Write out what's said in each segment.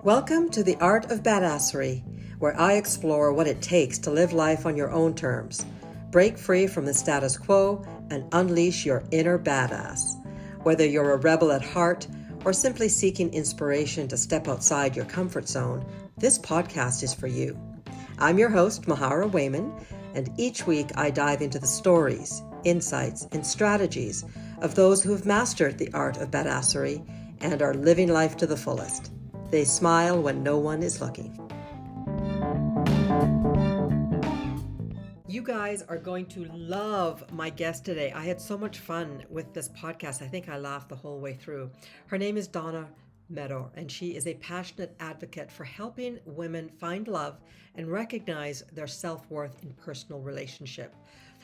Welcome to the Art of Badassery, where I explore what it takes to live life on your own terms, break free from the status quo, and unleash your inner badass. Whether you're a rebel at heart or simply seeking inspiration to step outside your comfort zone, this podcast is for you. I'm your host, Mahara Wayman, and each week I dive into the stories, insights, and strategies of those who have mastered the art of badassery and are living life to the fullest. They smile when no one is looking. You guys are going to love my guest today. I had so much fun with this podcast. I think I laughed the whole way through. Her name is Donna Meador, and she is a passionate advocate for helping women find love and recognize their self-worth in personal relationship.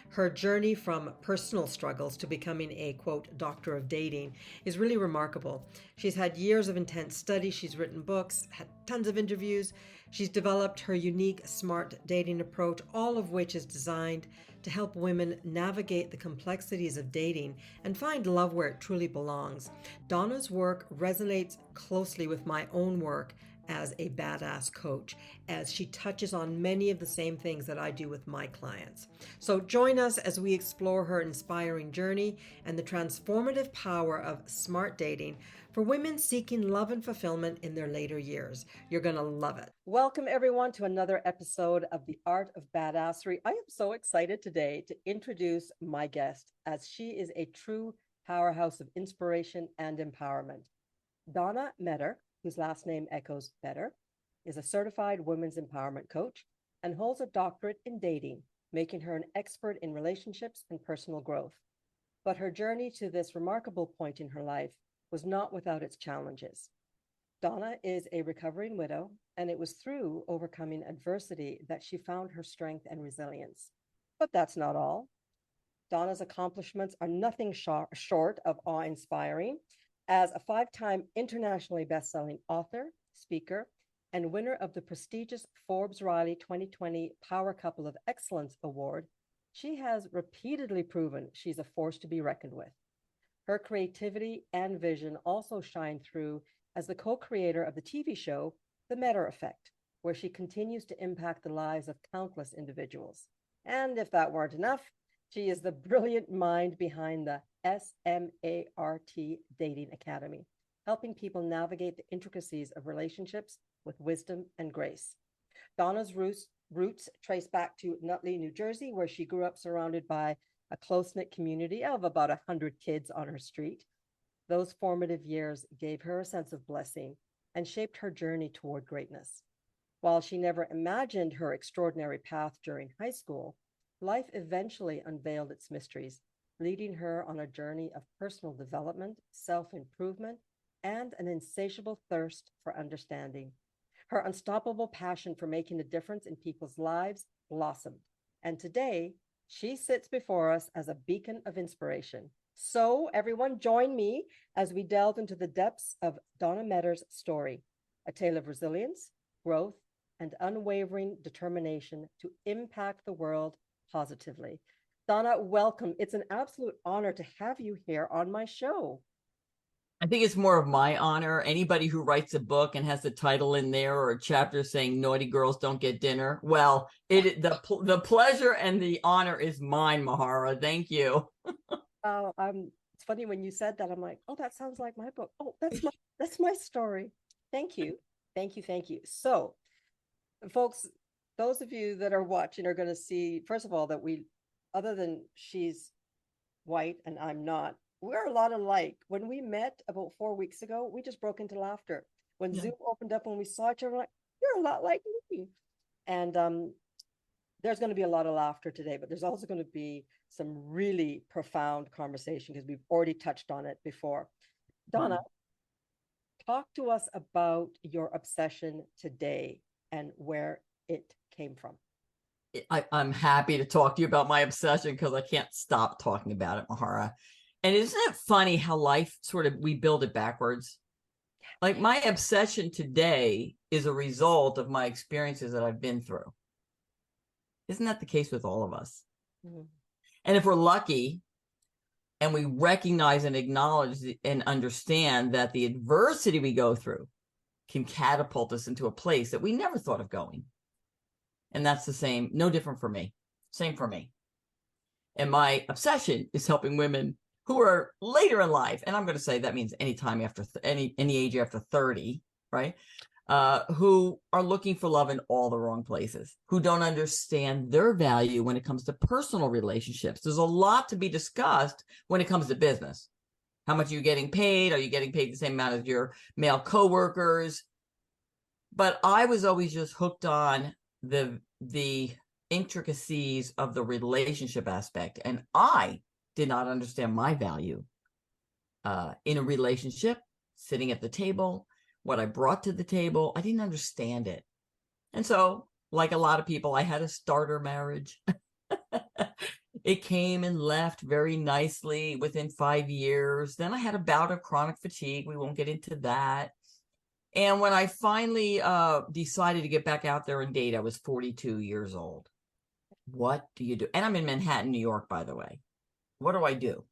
Her journey from personal struggles to becoming a, quote, doctor of dating is really remarkable. She's had years of intense study. She's written books, had tons of interviews. She's developed her unique S.M.A.R.T dating approach, all of which is designed to help women navigate the complexities of dating and find love where it truly belongs. Donna's work resonates closely with my own work as a badass coach, as she touches on many of the same things that I do with my clients. So join us as we explore her inspiring journey and the transformative power of S.M.A.R.T dating for women seeking love and fulfillment in their later years. You're going to love it. Welcome everyone to another episode of the Art of Badassery. I am so excited today to introduce my guest, as she is a true powerhouse of inspiration and empowerment. Donna Meador, whose last name echoes better, is a certified women's empowerment coach and holds a doctorate in dating, making her an expert in relationships and personal growth. But her journey to this remarkable point in her life was not without its challenges. Donna is a recovering widow, and it was through overcoming adversity that she found her strength and resilience. But that's not all. Donna's accomplishments are nothing short of awe-inspiring. As a 5-time internationally best-selling author, speaker, and winner of the prestigious Forbes Riley 2020 Power Couple of Excellence Award, she has repeatedly proven she's a force to be reckoned with. Her creativity and vision also shine through as the co-creator of the TV show, The Meador Effect, where she continues to impact the lives of countless individuals. And if that weren't enough, she is the brilliant mind behind the S.M.A.R.T Dating Academy, helping people navigate the intricacies of relationships with wisdom and grace. Donna's roots trace back to Nutley, New Jersey, where she grew up surrounded by a close-knit community of about 100 kids on her street. Those formative years gave her a sense of blessing and shaped her journey toward greatness. While she never imagined her extraordinary path during high school, life eventually unveiled its mysteries, leading her on a journey of personal development, self-improvement, and an insatiable thirst for understanding. Her unstoppable passion for making a difference in people's lives blossomed, and today she sits before us as a beacon of inspiration. So everyone join me as we delve into the depths of Donna Meador's story, a tale of resilience, growth, and unwavering determination to impact the world positively. Donna, welcome. It's an absolute honor to have you here on my show. I think it's more of my honor. Anybody who writes a book and has the title in there or a chapter saying naughty girls don't get dinner, well, the pleasure and the honor is mine, Mahara. Thank you. It's funny when you said that. I'm like, oh, that sounds like my book. Oh, that's my story. Thank you. Thank you. So, folks, those of you that are watching are going to see, first of all, that other than she's white and I'm not, we're a lot alike. When we met about 4 weeks ago, we just broke into laughter. When Zoom opened up, when we saw each other, we're like, you're a lot like me. And there's going to be a lot of laughter today, but there's also going to be some really profound conversation because we've already touched on it before. Donna, talk to us about your obsession today and where it came from. I'm happy to talk to you about my obsession because I can't stop talking about it, Mahara. And isn't it funny how life we build it backwards? Like my obsession today is a result of my experiences that I've been through. Isn't that the case with all of us? Mm-hmm. And if we're lucky and we recognize and acknowledge and understand that the adversity we go through can catapult us into a place that we never thought of going. And that's the same, no different for me. Same for me. And my obsession is helping women who are later in life, and I'm going to say that means any time after any age after 30, right? Who are looking for love in all the wrong places, who don't understand their value when it comes to personal relationships. There's a lot to be discussed when it comes to business. How much are you getting paid? Are you getting paid the same amount as your male coworkers? But I was always just hooked on the intricacies of the relationship aspect, and I did not understand my value in a relationship, sitting at the table, what I brought to the table. I didn't understand it. And so, like a lot of people, I had a starter marriage. It came and left very nicely within 5 years. Then I had a bout of chronic fatigue. We won't get into that. And when I finally decided to get back out there and date, I was 42 years old. What do you do? And I'm in Manhattan, New York, by the way. What do I do?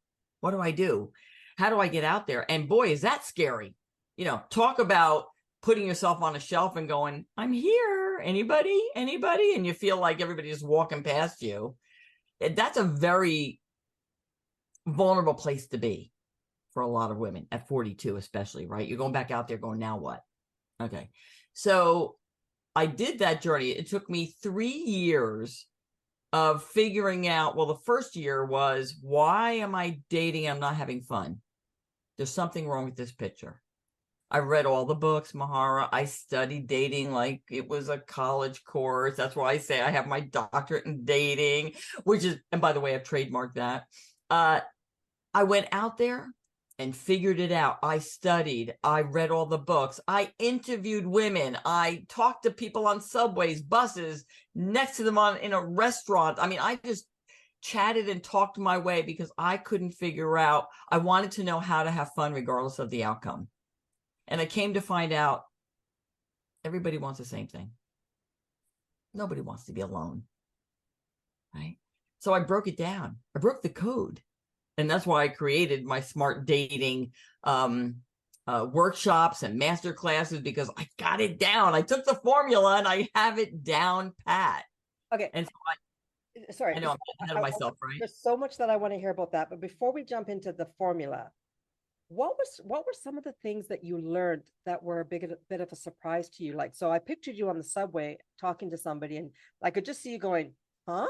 What do I do? How do I get out there? And boy, is that scary. You know, talk about putting yourself on a shelf and going, I'm here. Anybody? Anybody? And you feel like everybody is walking past you. That's a very vulnerable place to be for a lot of women at 42, especially, right? You're going back out there going, now what? Okay. So I did that journey. It took me 3 years of figuring out, well, the first year was, why am I dating? I'm not having fun. There's something wrong with this picture. I read all the books, Mahara. I studied dating like it was a college course. That's why I say I have my doctorate in dating, which is, and by the way, I've trademarked that. I went out there and figured it out. I studied. I read all the books. I interviewed women. I talked to people on subways, buses, next to them in a restaurant. I mean, I just chatted and talked my way because I couldn't figure out. I wanted to know how to have fun regardless of the outcome. And I came to find out everybody wants the same thing. Nobody wants to be alone, right? So I broke it down. I broke the code. And that's why I created my smart dating workshops and master classes, because I got it down. I took the formula and I have it down pat. Okay. And so Sorry. I know I'm getting ahead of myself, right? There's so much that I want to hear about that. But before we jump into the formula, what were some of the things that you learned that were a bit of a surprise to you? Like, so I pictured you on the subway talking to somebody, and I could just see you going, huh?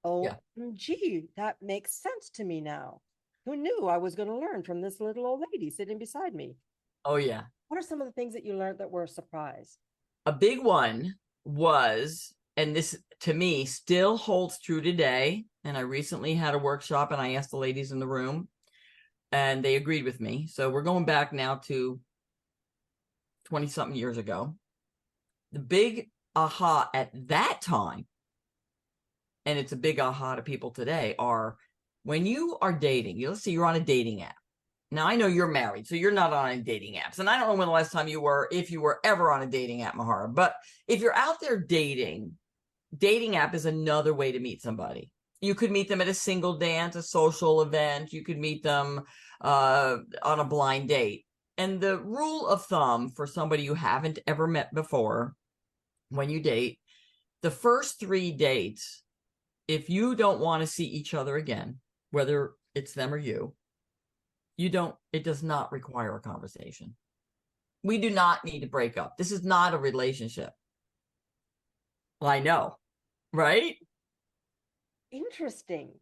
Oh, gee, that makes sense to me now. Who knew I was going to learn from this little old lady sitting beside me? Oh, yeah. What are some of the things that you learned that were a surprise? A big one was, and this to me still holds true today. And I recently had a workshop and I asked the ladies in the room and they agreed with me. So we're going back now to 20 something years ago. The big aha at that time, and it's a big aha to people today, are when you are dating, let's say you're on a dating app. Now, I know you're married, so you're not on any dating apps. And I don't know when the last time you were, if you were ever on a dating app, Mahara. But if you're out there dating app is another way to meet somebody. You could meet them at a single dance, a social event. You could meet them on a blind date. And the rule of thumb for somebody you haven't ever met before, when you date, the first 3 dates, if you don't want to see each other again, whether it's them or you, it does not require a conversation. We do not need to break up. This is not a relationship. Well, I know, right? Interesting.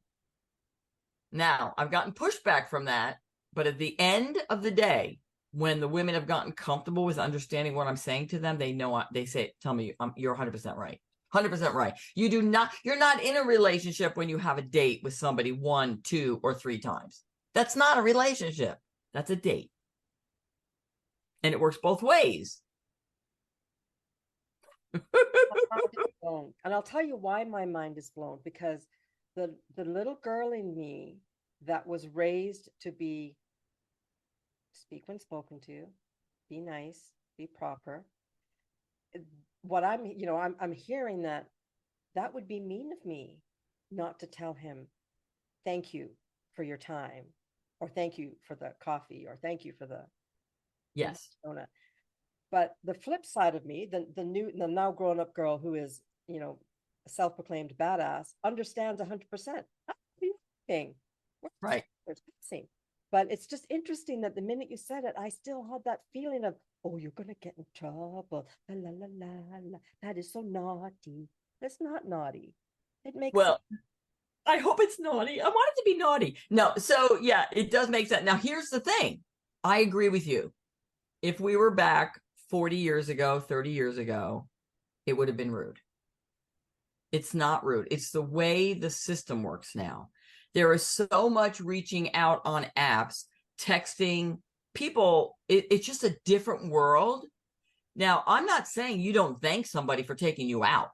Now, I've gotten pushback from that, but at the end of the day, when the women have gotten comfortable with understanding what I'm saying to them, they know, they say, tell me, you're 100% right. 100% right. You're not in a relationship when you have a date with somebody 1, 2, or 3 times. That's not a relationship. That's a date. And it works both ways. And I'll tell you why my mind is blown, because the little girl in me that was raised to be speak when spoken to, be nice, be proper. What I'm hearing that would be mean of me not to tell him thank you for your time, or thank you for the coffee, or thank you for the Yes. donut. But the flip side of me, the now grown up girl who is, a self-proclaimed badass, understands 100%. Thing. Right. But it's just interesting that the minute you said it, I still had that feeling of, oh, you're gonna get in trouble. La, la, la, la, la. That is so naughty. That's not naughty. It makes Well, sense. I hope it's naughty. I want it to be naughty. No, so yeah, it does make sense. Now, here's the thing. I agree with you. If we were back 40 years ago, 30 years ago, it would have been rude. It's not rude. It's the way the system works now. There is so much reaching out on apps, texting people. It's just a different world. Now, I'm not saying you don't thank somebody for taking you out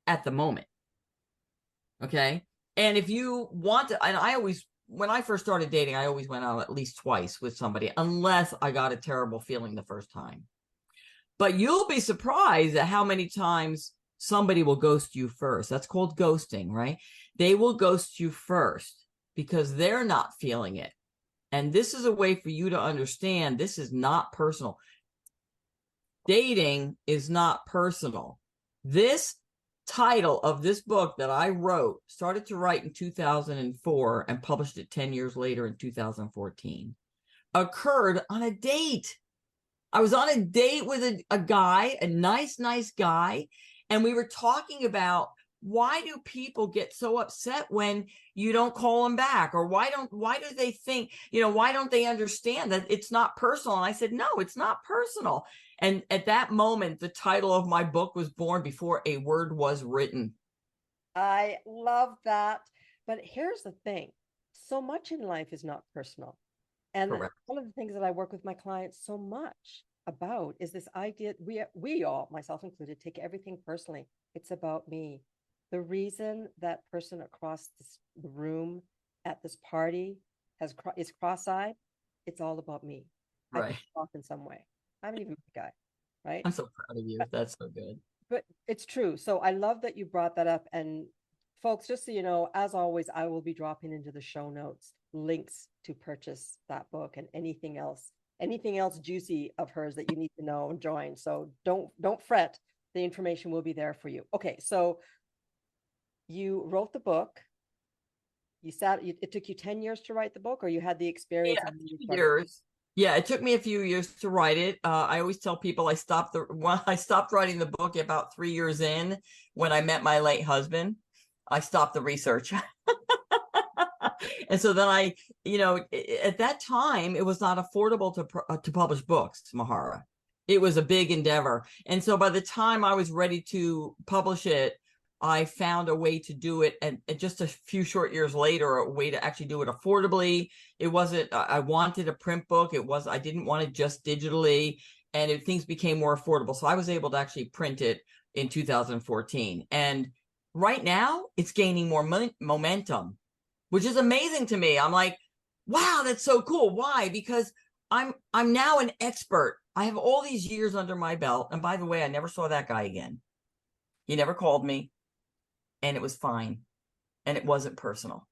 at the moment. Okay. And if you want to, and I always, when I first started dating, I always went out at least twice with somebody, unless I got a terrible feeling the first time. But you'll be surprised at how many times somebody will ghost you first. That's called ghosting, right? They will ghost you first because they're not feeling it. And this is a way for you to understand this is not personal. Dating is not personal. This title of this book that I wrote, started to write in 2004 and published it 10 years later in 2014, occurred on a date. I was on a date with a guy, a nice guy, and we were talking about why do people get so upset when you don't call them back, or why do they think, why don't they understand that it's not personal? And I said, no, it's not personal. And at that moment, the title of my book was born before a word was written. I love that. But here's the thing. So much in life is not personal. And Correct. one of the things that I work with my clients so much about is this idea we all, myself included, take everything personally. It's about me. The reason that person across the room at this party is cross-eyed, it's all about me. I Right. pissed off in some way. I haven't even met the guy, right? I'm so proud of you. That's so good. But it's true. So I love that you brought that up. And folks, just so you know, as always, I will be dropping into the show notes links to purchase that book and anything else juicy of hers that you need to know and join. So don't fret. The information will be there for you. Okay, so you wrote the book. It took you 10 years to write the book, or you had the experience? Yeah, years. Yeah, it took me a few years to write it. I always tell people I stopped writing the book about 3 years in when I met my late husband. I stopped the research. And so then at that time, it was not affordable to publish books, Mahara. It was a big endeavor. And so by the time I was ready to publish it, I found a way to do it. And just a few short years later, a way to actually do it affordably. It wasn't, I wanted a print book. I didn't want it just digitally, and things became more affordable. So I was able to actually print it in 2014. And right now it's gaining more momentum, which is amazing to me. I'm like, wow, that's so cool. Why? Because I'm now an expert. I have all these years under my belt. And by the way, I never saw that guy again. He never called me, and it was fine. And it wasn't personal.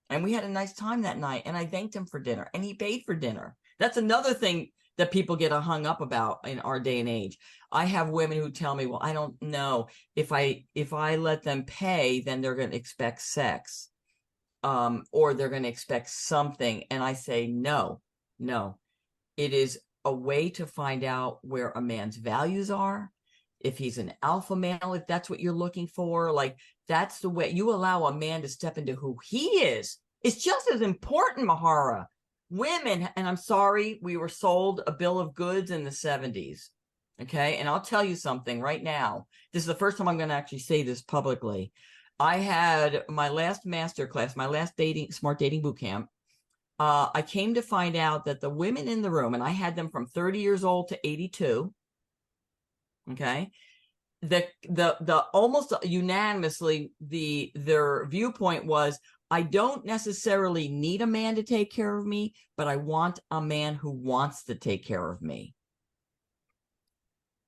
And we had a nice time that night. And I thanked him for dinner, and he paid for dinner. That's another thing that people get hung up about in our day and age. I have women who tell me, well, I don't know if I let them pay, then they're going to expect sex. Or they're going to expect something. And I say, no, it is a way to find out where a man's values are. If he's an alpha male, if that's what you're looking for, like that's the way you allow a man to step into who he is. It's just as important, Mahara. Women, and I'm sorry, we were sold a bill of goods in the 70s. Okay. And I'll tell you something right now. This is the first time I'm going to actually say this publicly. I had my last master class, my last smart dating boot camp. I came to find out that the women in the room, and I had them from 30 years old to 82. Okay. The almost unanimously, their viewpoint was, I don't necessarily need a man to take care of me, but I want a man who wants to take care of me.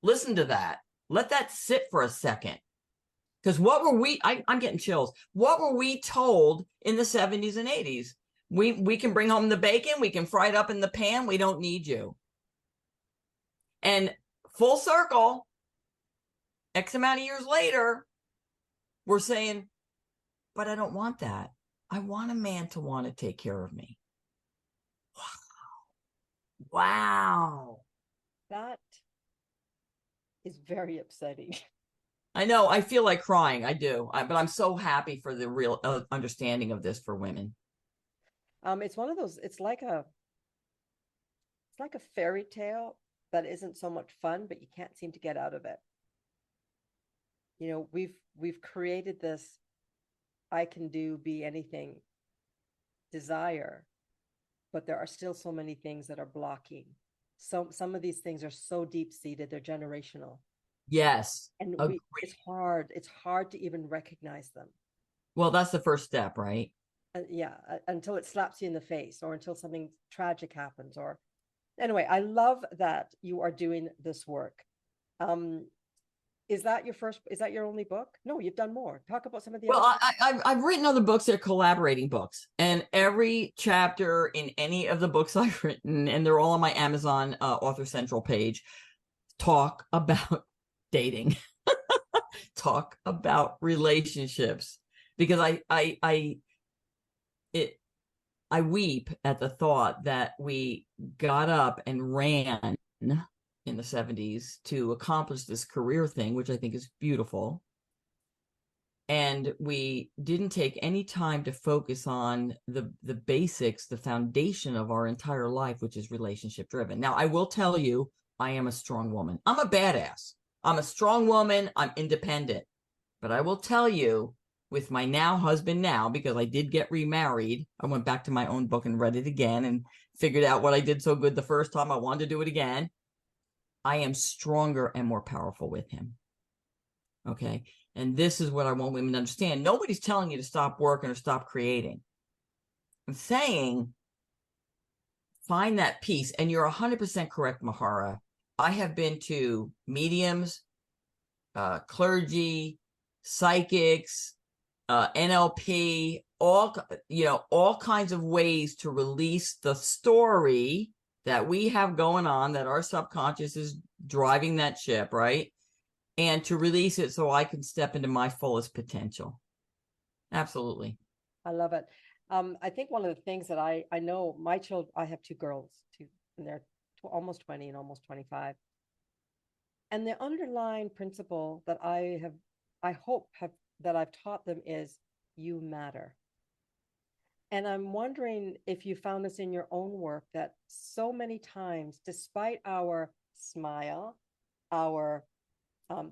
Listen to that. Let that sit for a second. Because what were I'm getting chills. What were we told in the 70s and 80s? We can bring home the bacon. We can fry it up in the pan. We don't need you. And full circle, X amount of years later, we're saying, but I don't want that. I want a man to want to take care of me. Wow. That is very upsetting. I know. I feel like crying. I do. But I'm so happy for the real understanding of this for women. It's one of those, it's like a fairy tale that isn't so much fun, but you can't seem to get out of it. You know, we've created this I can do, be anything desire, but there are still so many things that are blocking. So some of these things are so deep seated, they're generational. Yes. And Agreed. it's hard to even recognize them. Well, that's the first step, right? Yeah, until it slaps you in the face or until something tragic happens. Or anyway, I love that you are doing this work. Um, is that your only book? No, you've done more. Talk about some of the Well, other. I've written other books. They're collaborating books, and every chapter in any of the books I've written, and they're all on my Amazon Author Central page, talk about dating, talk about relationships, because it I weep at the thought that we got up and ran in the 70s to accomplish this career thing, which I think is beautiful. And we didn't take any time to focus on the basics, the foundation of our entire life, which is relationship driven. Now, I will tell you, I am a strong woman. I'm a badass. I'm a strong woman. I'm independent. But I will tell you, with my now husband now, because I did get remarried, I went back to my own book and read it again and figured out what I did so good the first time. I wanted to do it again. I am stronger and more powerful with him. Okay. And this is what I want women to understand. Nobody's telling you to stop working or stop creating. I'm saying find that peace. And you're 100% correct, Mahara. I have been to mediums, clergy, psychics, NLP, all kinds of ways to release the story that we have going on, that our subconscious is driving that ship, right? And to release it so I can step into my fullest potential. Absolutely. I love it. I think one of the things that I know my children, I have two girls, and they're almost 20 and almost 25. And the underlying principle that I hope that I've taught them is you matter. And I'm wondering if you found this in your own work, that so many times, despite our smile, our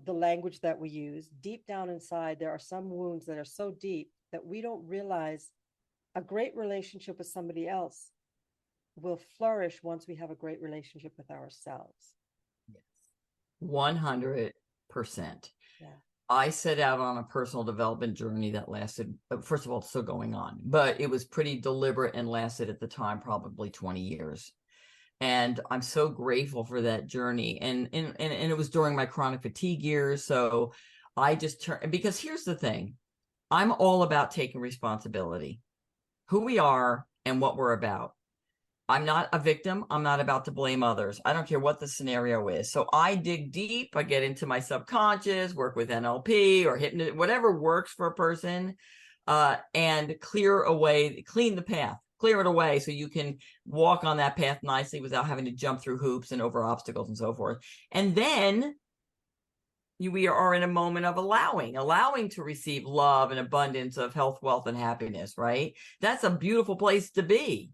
the language that we use, deep down inside, there are some wounds that are so deep that we don't realize a great relationship with somebody else will flourish once we have a great relationship with ourselves. Yes. 100%. Yeah. I set out on a personal development journey that lasted, first of all, it's still going on, but it was pretty deliberate and lasted at the time probably 20 years. And I'm so grateful for that journey. And it was during my chronic fatigue years. So I just turned, because here's the thing, I'm all about taking responsibility, who we are and what we're about. I'm not a victim. I'm not about to blame others. I don't care what the scenario is. So I dig deep. I get into my subconscious, work with NLP or hypnosis, whatever works for a person, and clean the path, clear it away so you can walk on that path nicely without having to jump through hoops and over obstacles and so forth. And then we are in a moment of allowing to receive love and abundance of health, wealth, and happiness, right? That's a beautiful place to be.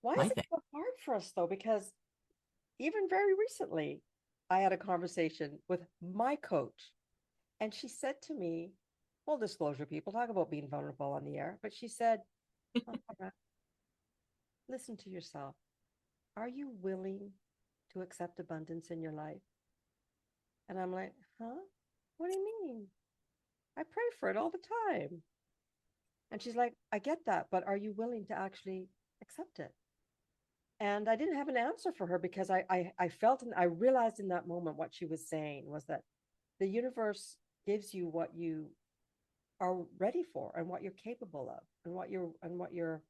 Why I is it think. so hard for us though? Because even very recently, I had a conversation with my coach, and she said to me, full disclosure, people talk about being vulnerable on the air, but she said, oh, listen to yourself. Are you willing to accept abundance in your life? And I'm like, huh? What do you mean? I pray for it all the time. And she's like, I get that, but are you willing to actually accept it? And I didn't have an answer for her because I felt and I realized in that moment what she was saying was that the universe gives you what you are ready for and what you're capable of and what you're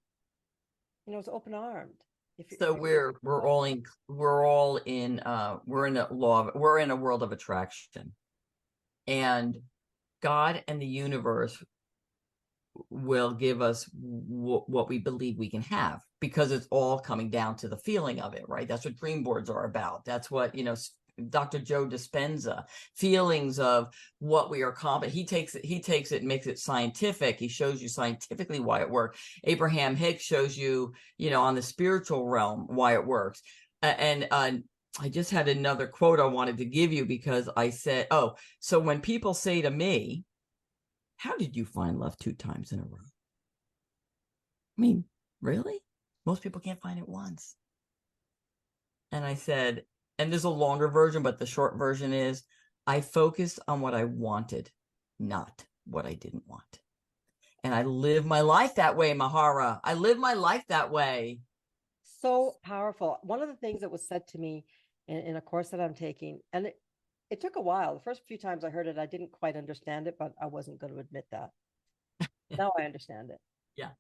it's open armed. So we're in a world of attraction, and God and the universe will give us what we believe we can have, because it's all coming down to the feeling of it, right? That's what dream boards are about. That's what, Dr. Joe Dispenza, feelings of what we are competent. He takes it and makes it scientific. He shows you scientifically why it works. Abraham Hicks shows you, on the spiritual realm, why it works. And I just had another quote I wanted to give you, because I said, oh, so when people say to me, how did you find love 2 times in a row? I mean, really? Most people can't find it once. And I said, and there's a longer version, but the short version is, I focused on what I wanted, not what I didn't want. And I live my life that way, Mahara. I live my life that way. So powerful. One of the things that was said to me in a course that I'm taking, and it took a while. The first few times I heard it, I didn't quite understand it, but I wasn't going to admit that. Now I understand it. Yeah.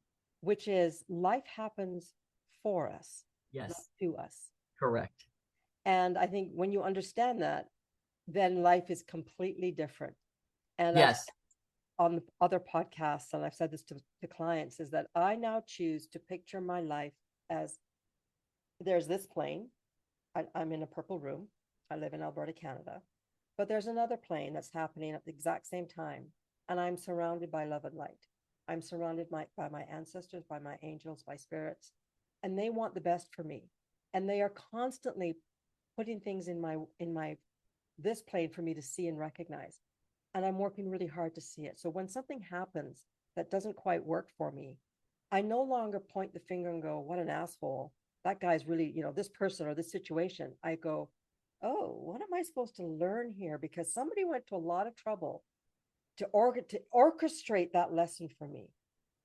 Which is life happens for us, not Yes. to us. Correct. And I think when you understand that, then life is completely different. And yes, on the other podcasts, and I've said this to clients, is that I now choose to picture my life as there's this plane. I'm in a purple room. I live in Alberta, Canada. But there's another plane that's happening at the exact same time. And I'm surrounded by love and light. I'm surrounded by my ancestors, by my angels, by spirits. And they want the best for me. And they are constantly putting things in my this plane for me to see and recognize. And I'm working really hard to see it. So when something happens that doesn't quite work for me, I no longer point the finger and go, what an asshole. That guy's really, this person or this situation. I go, oh, what am I supposed to learn here? Because somebody went to a lot of trouble to orchestrate that lesson for me.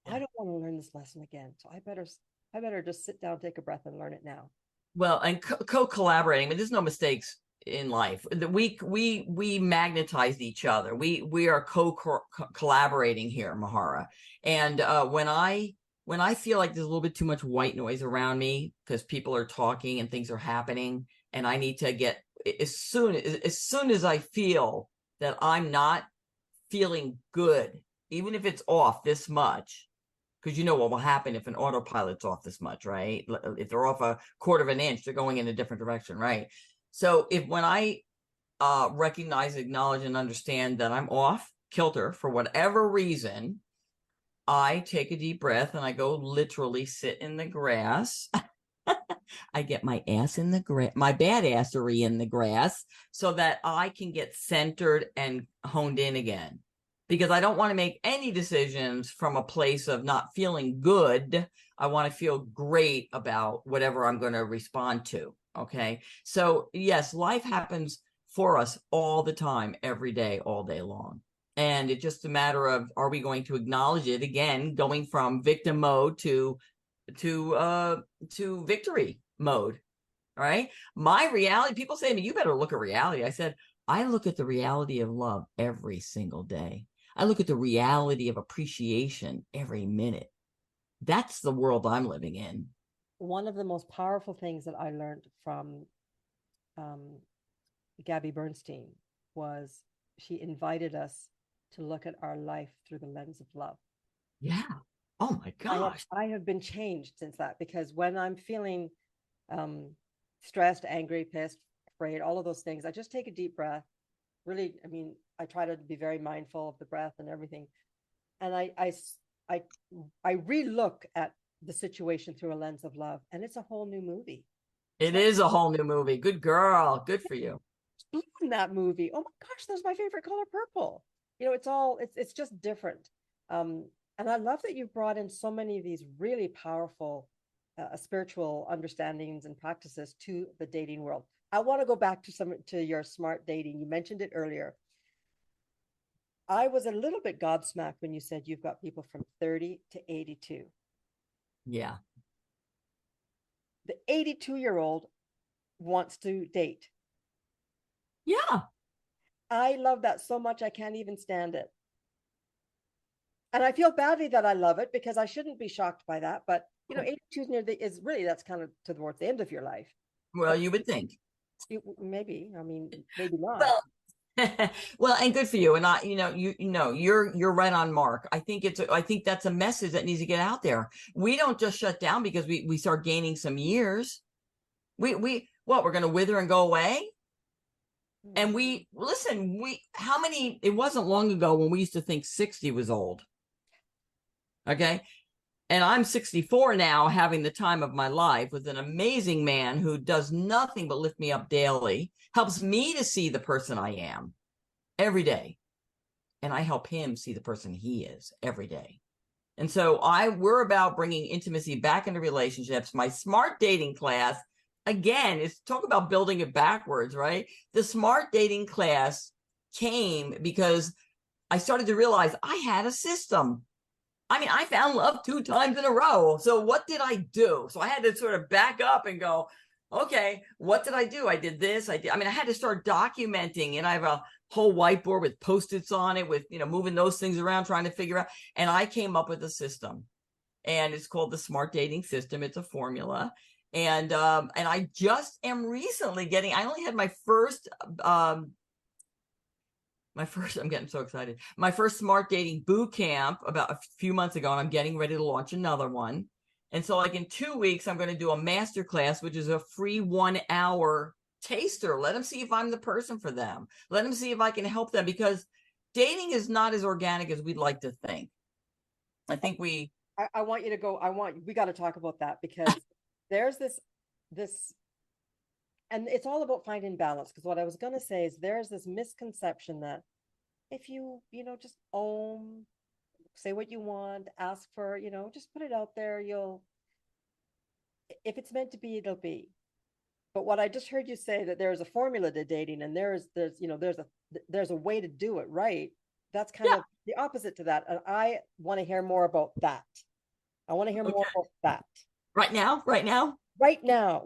Yeah. I don't want to learn this lesson again. So I better just sit down, take a breath, and learn it now. Well, and co-collaborating. I mean, there's no mistakes in life. We magnetized each other. We are collaborating here, Mahara. And when I feel like there's a little bit too much white noise around me because people are talking and things are happening, and I need to get, as soon as I feel that I'm not feeling good, even if it's off this much, because you know what will happen if an autopilot's off this much, right? If they're off a quarter of an inch, they're going in a different direction, right? So when I recognize, acknowledge, and understand that I'm off kilter for whatever reason, I take a deep breath and I go literally sit in the grass. I get my ass in the grass, my badassery in the grass, so that I can get centered and honed in again. Because I don't want to make any decisions from a place of not feeling good. I want to feel great about whatever I'm going to respond to. Okay. So yes, life happens for us all the time, every day, all day long. And it's just a matter of, are we going to acknowledge it again, going from victim mode to victory mode, right? My reality, people say to me, you better look at reality. I said, I look at the reality of love every single day. I look at the reality of appreciation every minute. That's the world I'm living in. One of the most powerful things that I learned from Gabby Bernstein was she invited us to look at our life through the lens of love. Yeah. Oh my gosh. I have been changed since that, because when I'm feeling stressed, angry, pissed, afraid, all of those things, I just take a deep breath. Really, I mean, I try to be very mindful of the breath and everything. And I relook at the situation through a lens of love, and it's a whole new movie. It is a whole new movie. Good girl. Good for you. In that movie, oh my gosh, that's my favorite color, purple. It's just different. And I love that you brought in so many of these really powerful spiritual understandings and practices to the dating world. I want to go back to your smart dating. You mentioned it earlier. I was a little bit gobsmacked when you said you've got people from 30 to 82. Yeah. The 82-year-old wants to date. Yeah. I love that so much, I can't even stand it. And I feel badly that I love it, because I shouldn't be shocked by that. But 82 is is really, that's kind of towards the end of your life. Well, But you would think. maybe, I mean, maybe not. Well, well, and good for you. And you're right on mark. I think that's a message that needs to get out there. We don't just shut down because we start gaining some years. We're going to wither and go away. And how many, it wasn't long ago when we used to think 60 was old. Okay. And I'm 64 now, having the time of my life with an amazing man who does nothing but lift me up daily, helps me to see the person I am every day. And I help him see the person he is every day. And so we're about bringing intimacy back into relationships. My smart dating class, again, is talk about building it backwards, right? The smart dating class came because I started to realize I had a system. I mean, I found love 2 times in a row. So what did I do? So I had to sort of back up and go, okay, what did I do? I did this. I had to start documenting, and I have a whole whiteboard with Post-its on it with, moving those things around, trying to figure out. And I came up with a system, and it's called the SMART dating system. It's a formula. And I just am recently I only had I'm getting so excited. My first smart dating boot camp about a few months ago, and I'm getting ready to launch another one. And so like in 2 weeks, I'm going to do a master class, which is a free 1-hour taster. Let them see if I'm the person for them. Let them see if I can help them, because dating is not as organic as we'd like to think. I think I want you to go. We got to talk about that, because there's this, and it's all about finding balance. Because what I was going to say is there's this misconception that if you, just say what you want, ask for, just put it out there, if it's meant to be, it'll be. But what I just heard you say, that there's a formula to dating, and there's a way to do it right. That's kind of the opposite to that. And I want to hear more about that. I want to hear more about that. Right now. Well, Right now.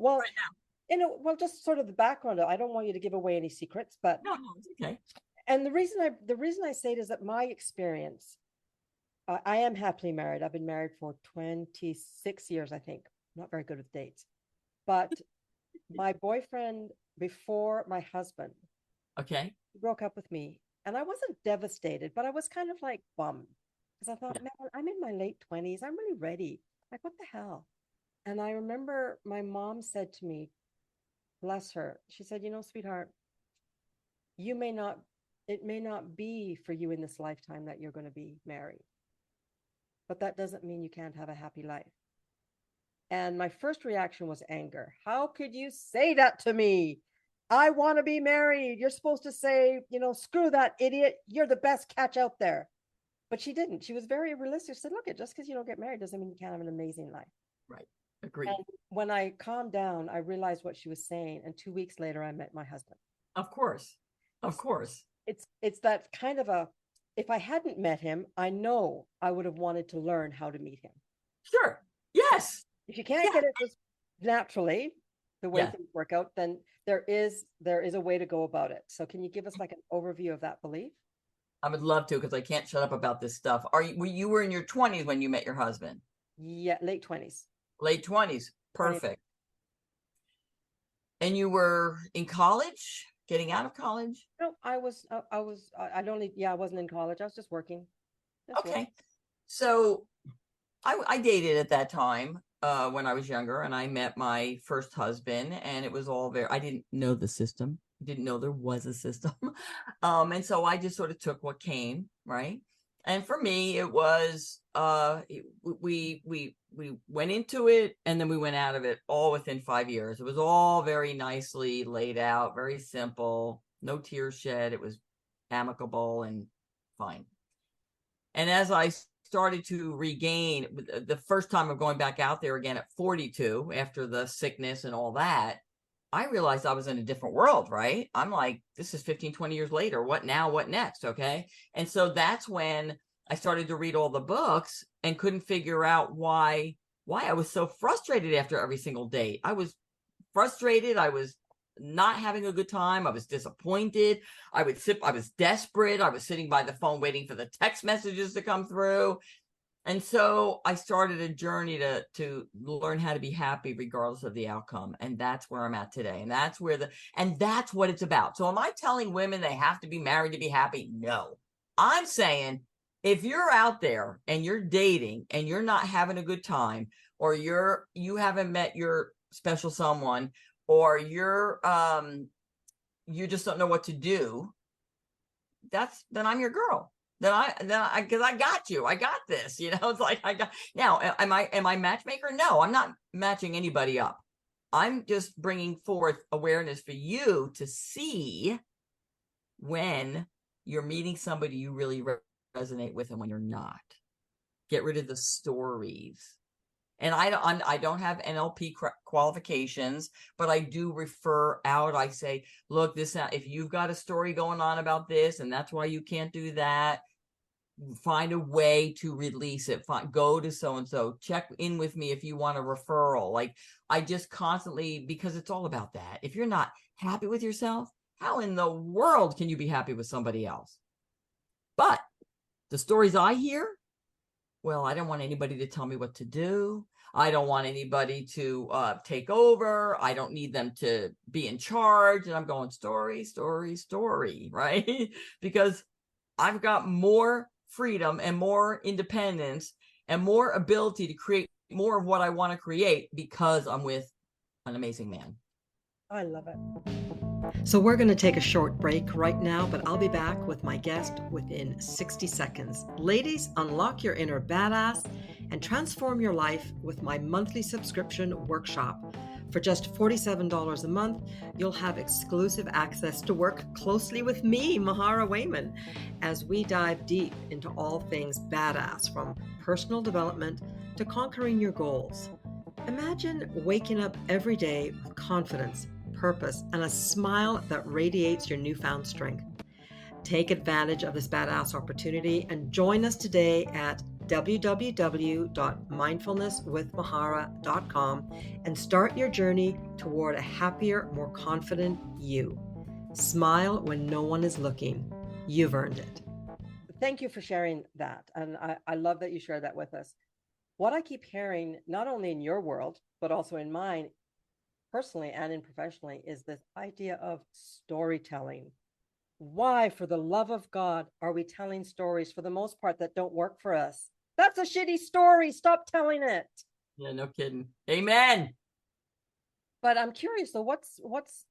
well, just sort of the background. I don't want you to give away any secrets, but no, it's okay. And the reason I say it is that my experience, I am happily married. I've been married for 26 years, I think. I'm not very good with dates. But my boyfriend before my husband, okay, broke up with me. And I wasn't devastated, but I was kind of like bummed, because I thought, man, I'm in my late 20s. I'm really ready. Like, what the hell? And I remember my mom said to me, bless her, she said, sweetheart, it may not be for you in this lifetime that you're going to be married, but that doesn't mean you can't have a happy life. And my first reaction was anger. How could you say that to me? I want to be married. You're supposed to say, screw that idiot. You're the best catch out there. But she didn't. She was very realistic. She said, look, just because you don't get married doesn't mean you can't have an amazing life. Right. Agreed. And when I calmed down, I realized what she was saying. And 2 weeks later, I met my husband. Of course. It's that kind of if I hadn't met him, I know I would have wanted to learn how to meet him. Sure. Yes. If you can't get it just naturally, the way things work out, then there is a way to go about it. So can you give us like an overview of that belief? I would love to, because I can't shut up about this stuff. You were in your 20s when you met your husband? Yeah, late 20s. Late 20s. Perfect. And you were in college, getting out of college? No, I wasn't in college. I was just working. Okay. So I dated at that time when I was younger, and I met my first husband, and it was all I didn't know the system. I didn't know there was a system. And so I just sort of took what came, right? And for me, it was we went into it, and then we went out of it all within 5 years. It was all very nicely laid out, very simple, no tears shed. It was amicable and fine. And as I started to regain, the first time of going back out there again at 42, after the sickness and all that, I realized I was in a different world, right? I'm like, this is 15, 20 years later. What now? What next? Okay. And so that's when I started to read all the books and couldn't figure out why I was so frustrated after every single date. I was frustrated. I was not having a good time. I was disappointed. I was desperate. I was sitting by the phone waiting for the text messages to come through. And so I started a journey to learn how to be happy regardless of the outcome. And that's where I'm at today. And that's what it's about. So am I telling women they have to be married to be happy? No. I'm saying if you're out there and you're dating and you're not having a good time, or you haven't met your special someone, or you just don't know what to do, then I'm your girl. Because I got you. I got this. It's like I got. Now, am I matchmaker? No, I'm not matching anybody up. I'm just bringing forth awareness for you to see when you're meeting somebody you really resonate with and when you're not. Get rid of the stories. And I don't have NLP qualifications, but I do refer out. I say, look, if you've got a story going on about this, and that's why you can't do that, find a way to release it. Go to so-and-so, check in with me if you want a referral. Like, I just constantly, because it's all about that. If you're not happy with yourself, how in the world can you be happy with somebody else? But the stories I hear, well, I don't want anybody to tell me what to do. I don't want anybody to take over. I don't need them to be in charge. And I'm going story, story, story, right? Because I've got more freedom and more independence and more ability to create more of what I want to create because I'm with an amazing man. I love it. So we're going to take a short break right now, but I'll be back with my guest within 60 seconds. Ladies, unlock your inner badass and transform your life with my monthly subscription workshop. For just $47 a month, you'll have exclusive access to work closely with me, Mahara Wayman, as we dive deep into all things badass, from personal development to conquering your goals. Imagine waking up every day with confidence, purpose, and a smile that radiates your newfound strength. Take advantage of this badass opportunity and join us today at www.mindfulnesswithmahara.com and start your journey toward a happier, more confident you. Smile when no one is looking. You've earned it. Thank you for sharing that. And I love that you shared that with us. What I keep hearing, not only in your world, but also in mine, personally and in professionally, is this idea of storytelling. Why, for the love of God, are we telling stories for the most part that don't work for us? That's a shitty story. Stop telling it. Yeah, no kidding. Amen. But I'm curious, so what's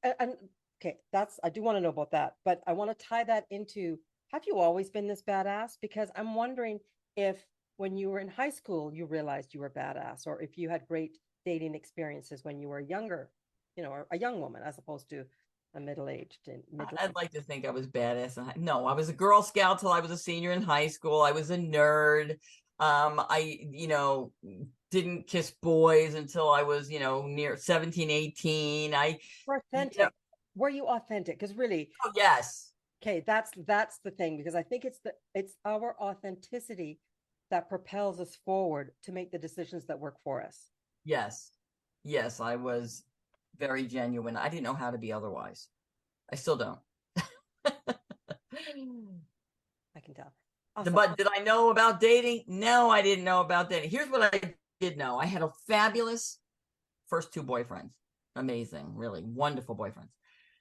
and okay, I do want to know about that, but I want to tie that into, have you always been this badass? Because I'm wondering if when you were in high school you realized you were badass, or if you had great dating experiences when you were younger, or a young woman as opposed to a middle-aged and I'd like to think I was badass. No, I was a Girl Scout till I was a senior in high school. I was a nerd. I didn't kiss boys until I was, near 17, 18. Authentic. Were you authentic? Because really, oh, yes. Okay, that's the thing, because I think it's our authenticity that propels us forward to make the decisions that work for us. Yes. Yes, I was very genuine. I didn't know how to be otherwise. I still don't. I can tell. Awesome. But did I know about dating? No, I didn't know about dating. Here's what I did know. I had a fabulous first two boyfriends. Amazing, really wonderful boyfriends.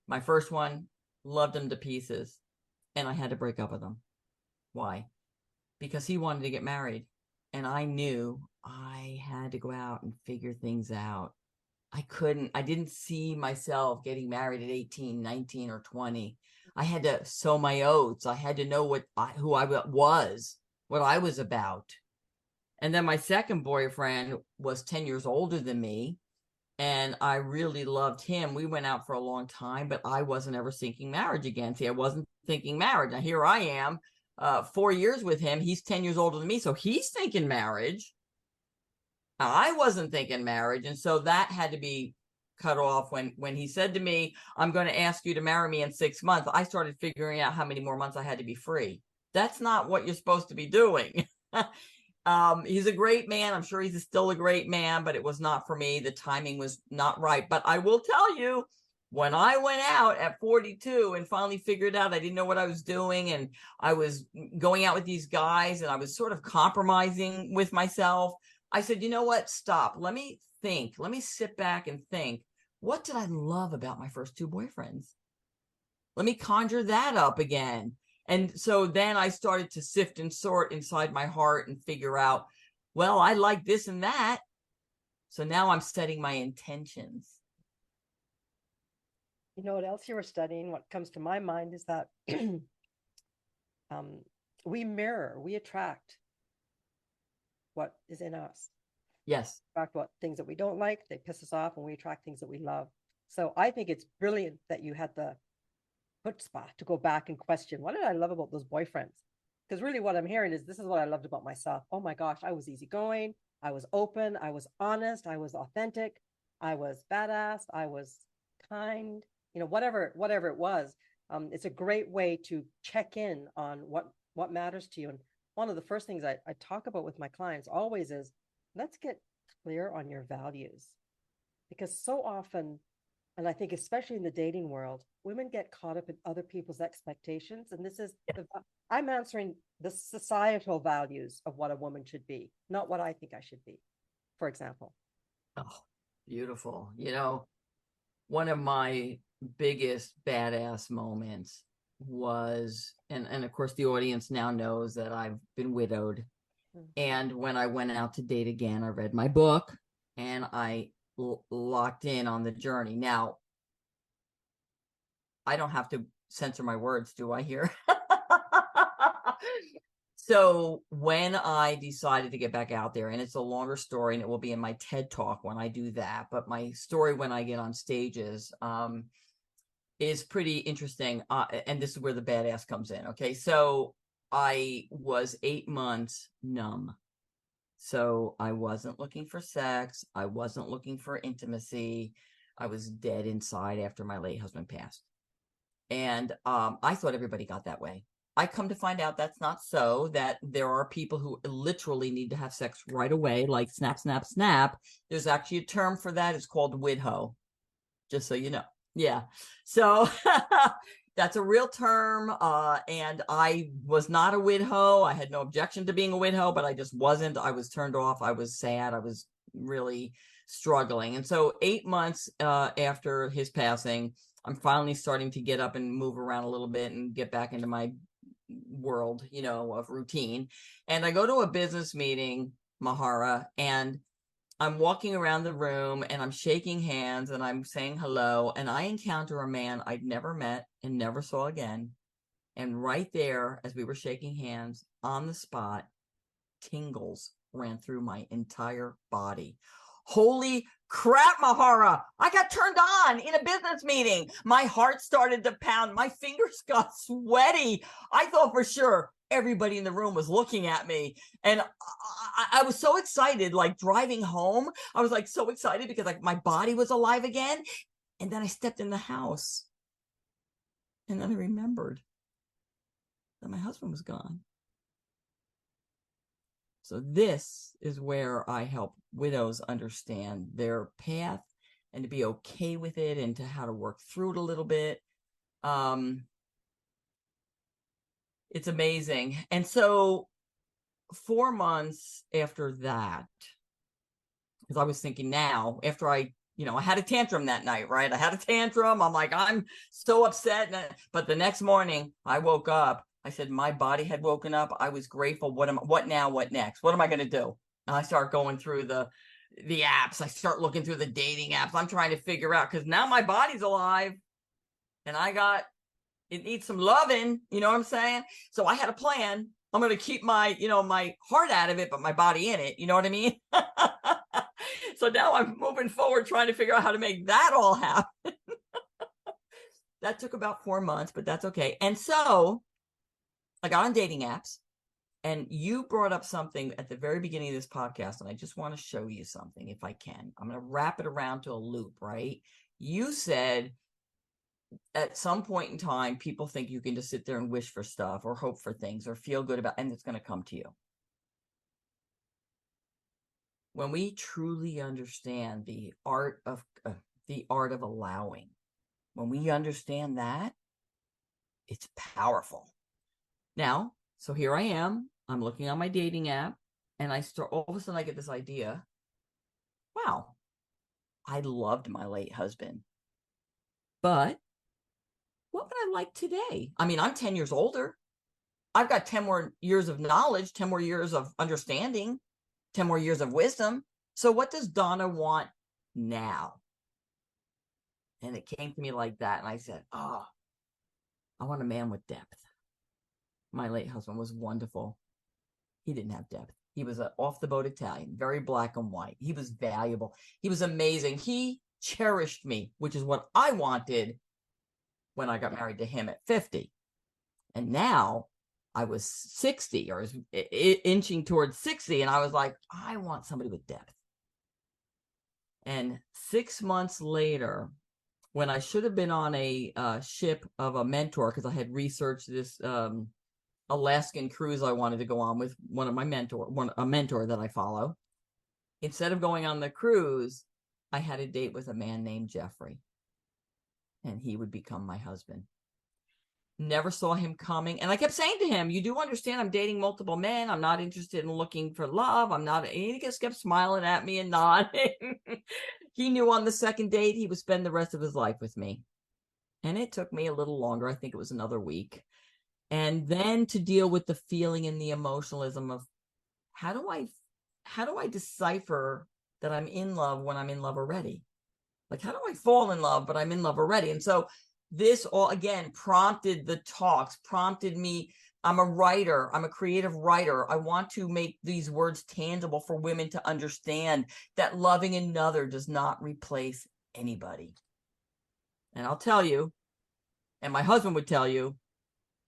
My first one, loved him to pieces, and I had to break up with him. Why? Because he wanted to get married, and I knew I had to go out and figure things out. I didn't see myself getting married at 18, 19, or 20. I had to sow my oats. I had to know who I was, what I was about. And then my second boyfriend was 10 years older than me, and I really loved him. We went out for a long time, but I wasn't ever thinking marriage again. See, I wasn't thinking marriage. Now here I am, 4 years with him. He's 10 years older than me, so he's thinking marriage. I wasn't thinking marriage, and so that had to be cut off when he said to me, I'm going to ask you to marry me in 6 months. I started figuring out how many more months I had to be free. That's not what you're supposed to be doing. He's a great man. I'm sure he's still a great man, but it was not for me. The timing was not right. But I will tell you, When I went out at 42 and finally figured out I didn't know what I was doing, and I was going out with these guys and I was sort of compromising with myself, I said, you know what? Stop. Let me think. Let me sit back and think. What did I love about my first two boyfriends? Let me conjure that up again. And so then I started to sift and sort inside my heart and figure out, well, I like this and that. So now I'm setting my intentions. You know what else you were studying? What comes to my mind is that um, we mirror, we attract what is in us. Yes. Attract what things that we don't like, they piss us off, and we attract things that we love. So I think it's brilliant that you had the chutzpah to go back and question, what did I love about those boyfriends? Because really what I'm hearing is, this is what I loved about myself. Oh my gosh, I was easygoing, I was open, I was honest, I was authentic, I was badass, I was kind, whatever it was. It's a great way to check in on what matters to you. And one of the first things I talk about with my clients always is, let's get clear on your values. Because so often, and I think especially in the dating world, women get caught up in other people's expectations. And I'm answering the societal values of what a woman should be, not what I think I should be, for example. Oh, beautiful. One of my biggest badass moments was, and of course the audience now knows that I've been widowed. And when I went out to date again, I read my book and I locked in on the journey. Now, I don't have to censor my words, do I here? So when I decided to get back out there, and it's a longer story and it will be in my TED talk when I do that, but my story when I get on stages is pretty interesting. And this is where the badass comes in. Okay. So I was 8 months numb. So I wasn't looking for sex. I wasn't looking for intimacy. I was dead inside after my late husband passed. And I thought everybody got that way. I come to find out that's not so, that there are people who literally need to have sex right away, like snap, snap, snap. There's actually a term for that. It's called widho, just so you know. Yeah. So that's a real term. And I was not a widho. I had no objection to being a widho, but I just wasn't. I was turned off. I was sad. I was really struggling. And so 8 months after his passing, I'm finally starting to get up and move around a little bit and get back into my world, of routine. And I go to a business meeting, Mahara, and I'm walking around the room and I'm shaking hands and I'm saying hello. And I encounter a man I'd never met and never saw again. And right there, as we were shaking hands on the spot, tingles ran through my entire body. Holy crap, Mahara. I got turned on in a business meeting. My heart started to pound. My fingers got sweaty. I thought for sure everybody in the room was looking at me. And I was so excited, like driving home. I was like so excited because like my body was alive again. And then I stepped in the house. And then I remembered that my husband was gone. So this is where I help widows understand their path and to be okay with it and to how to work through it a little bit. It's amazing. And so 4 months after that, because I was thinking now, after I had a tantrum that night, right? I had a tantrum. I'm like, I'm so upset. But the next morning I woke up. I said, my body had woken up. I was grateful. What now? What next? What am I going to do? And I start going through the apps. I start looking through the dating apps. I'm trying to figure out, because now my body's alive and it needs some loving. You know what I'm saying? So I had a plan. I'm going to keep my heart out of it, but my body in it. You know what I mean? So now I'm moving forward, trying to figure out how to make that all happen. That took about 4 months, but that's okay. And so I got on dating apps, and you brought up something at the very beginning of this podcast, and I just want to show you something if I can. I'm going to wrap it around to a loop, right? You said at some point in time, people think you can just sit there and wish for stuff or hope for things or feel good about, and it's going to come to you. When we truly understand the art of allowing, When we understand that, it's powerful. Now, so here I am. I'm looking on my dating app, and I start all of a sudden I get this idea. Wow, I loved my late husband, but what would I like today? I mean, I'm 10 years older. I've got 10 more years of knowledge, 10 more years of understanding, 10 more years of wisdom. So what does Donna want now? And it came to me like that. And I said, oh, I want a man with depth. My late husband was wonderful. He didn't have depth. He was an off the boat Italian, very black and white. He was valuable. He was amazing. He cherished me, which is what I wanted when I got married to him at 50. And now I was 60 or inching towards 60. And I was like, I want somebody with depth. And 6 months later, when I should have been on a ship of a mentor, because I had researched this Alaskan cruise I wanted to go on with one of my a mentor that I follow. Instead of going on the cruise, I had a date with a man named Jeffrey, and he would become my husband. Never saw him coming. And I kept saying to him, you do understand I'm dating multiple men. I'm not interested in looking for love. I'm not. And he just kept smiling at me and nodding. He knew on the second date he would spend the rest of his life with me. And it took me a little longer. I think it was another week. And then to deal with the feeling and the emotionalism of how do I decipher that I'm in love when I'm in love already? Like, how do I fall in love, but I'm in love already? And so this all again prompted the talks, prompted me. I'm a writer. I'm a creative writer. I want to make these words tangible for women to understand that loving another does not replace anybody. And I'll tell you, and my husband would tell you,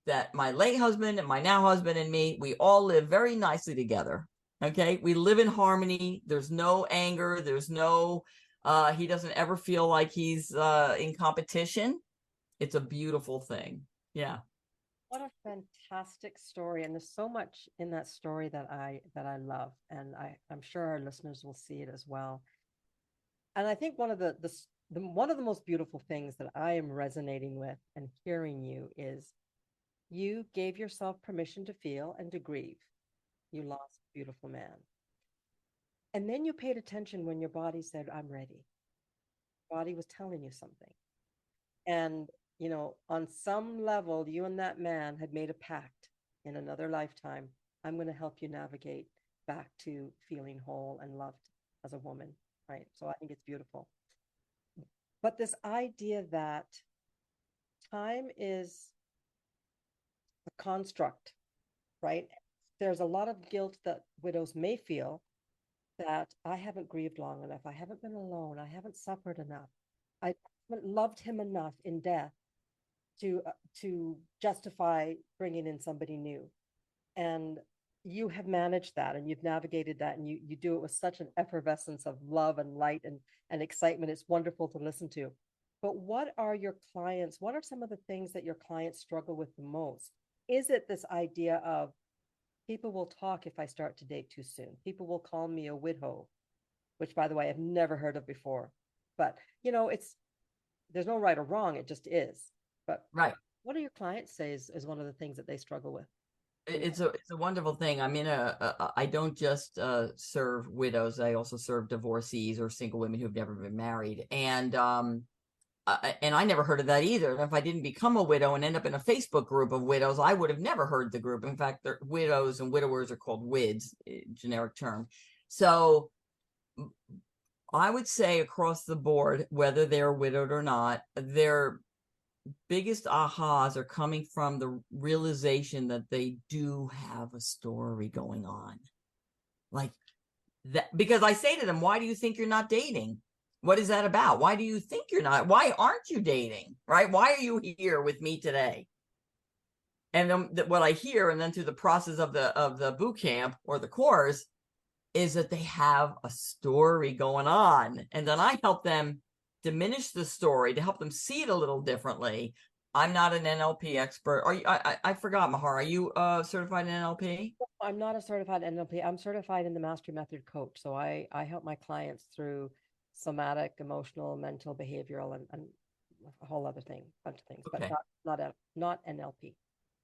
that my late husband and my now husband and me, we all live very nicely together. Okay. We live in harmony. There's no anger. There's no, he doesn't ever feel like he's in competition. It's a beautiful thing. Yeah. What a fantastic story. And there's so much in that story that I love. And I'm sure our listeners will see it as well. And I think one of the most beautiful things that I am resonating with and hearing you is you gave yourself permission to feel and to grieve. You lost a beautiful man. And then you paid attention when your body said, I'm ready. Body was telling you something. And, on some level, you and that man had made a pact in another lifetime. I'm going to help you navigate back to feeling whole and loved as a woman. Right. So I think it's beautiful. But this idea that time is a construct, right? There's a lot of guilt that widows may feel that I haven't grieved long enough. I haven't been alone. I haven't suffered enough. I haven't loved him enough in death to justify bringing in somebody new. And you have managed that and you've navigated that and you do it with such an effervescence of love and light and excitement. It's wonderful to listen to. But what are your clients? What are some of the things that your clients struggle with the most? Is it this idea of people will talk if I start to date too soon? People will call me a widow, which by the way, I've never heard of before. But it's there's no right or wrong, it just is. But Right. what do your clients say is one of the things that they struggle with? It's a wonderful thing. I'm in I don't just serve widows. I also serve divorcees or single women who've never been married. And I never heard of that either. And if I didn't become a widow and end up in a Facebook group of widows, I would have never heard the group. In fact, widows and widowers are called WIDs, generic term. So I would say across the board, whether they're widowed or not, their biggest ahas are coming from the realization that they do have a story going on. Like that, because I say to them, why do you think you're not dating? What is that about? Why do you think you're not? Why aren't you dating? Right? Why are you here with me today? And then what I hear, and then through the process of the boot camp or the course, is that they have a story going on, and then I help them diminish the story to help them see it a little differently. I'm not an NLP expert. Are you? I forgot, Mahar. Are you certified in NLP? I'm not a certified NLP. I'm certified in the Mastery Method coach. So I help my clients through somatic, emotional, mental, behavioral, and a whole other thing, bunch of things, but Okay. not NLP.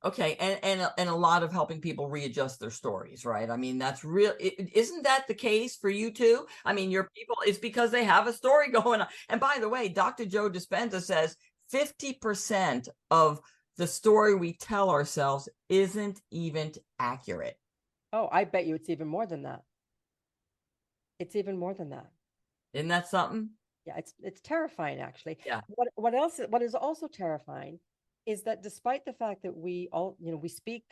Okay, and a lot of helping people readjust their stories, right? I mean, that's real. Isn't that the case for you too? I mean, your people, it's because they have a story going on. And by the way, Dr. Joe Dispenza says 50% of the story we tell ourselves isn't even accurate. Oh, I bet you it's even more than that. It's even more than that. Isn't that something? Yeah, it's terrifying actually. Yeah. What is also terrifying is that despite the fact that we all, we speak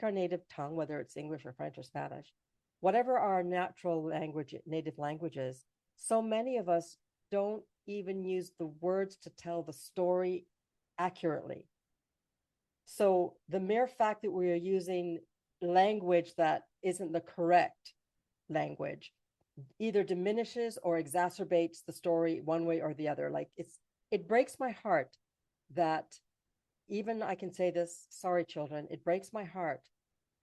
our native tongue, whether it's English or French or Spanish, whatever our natural language, native languages, so many of us don't even use the words to tell the story accurately. So the mere fact that we are using language that isn't the correct language either diminishes or exacerbates the story one way or the other. Like it breaks my heart that even I can say this, sorry, children, it breaks my heart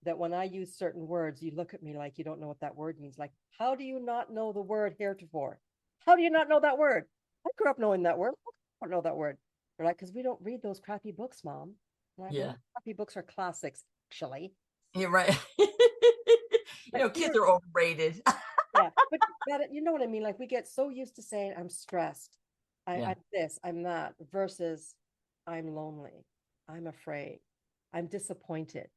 that when I use certain words, you look at me like you don't know what that word means. Like, how do you not know the word heretofore? How do you not know that word? I grew up knowing that word. I don't know that word. They're like, because we don't read those crappy books, Mom. And I'm like, Yeah. crappy books are classics, actually. You're right. But Kids are overrated. yeah, but you know what I mean? Like we get so used to saying I'm stressed, Yeah. I'm this, I'm that, versus I'm lonely, I'm afraid, I'm disappointed.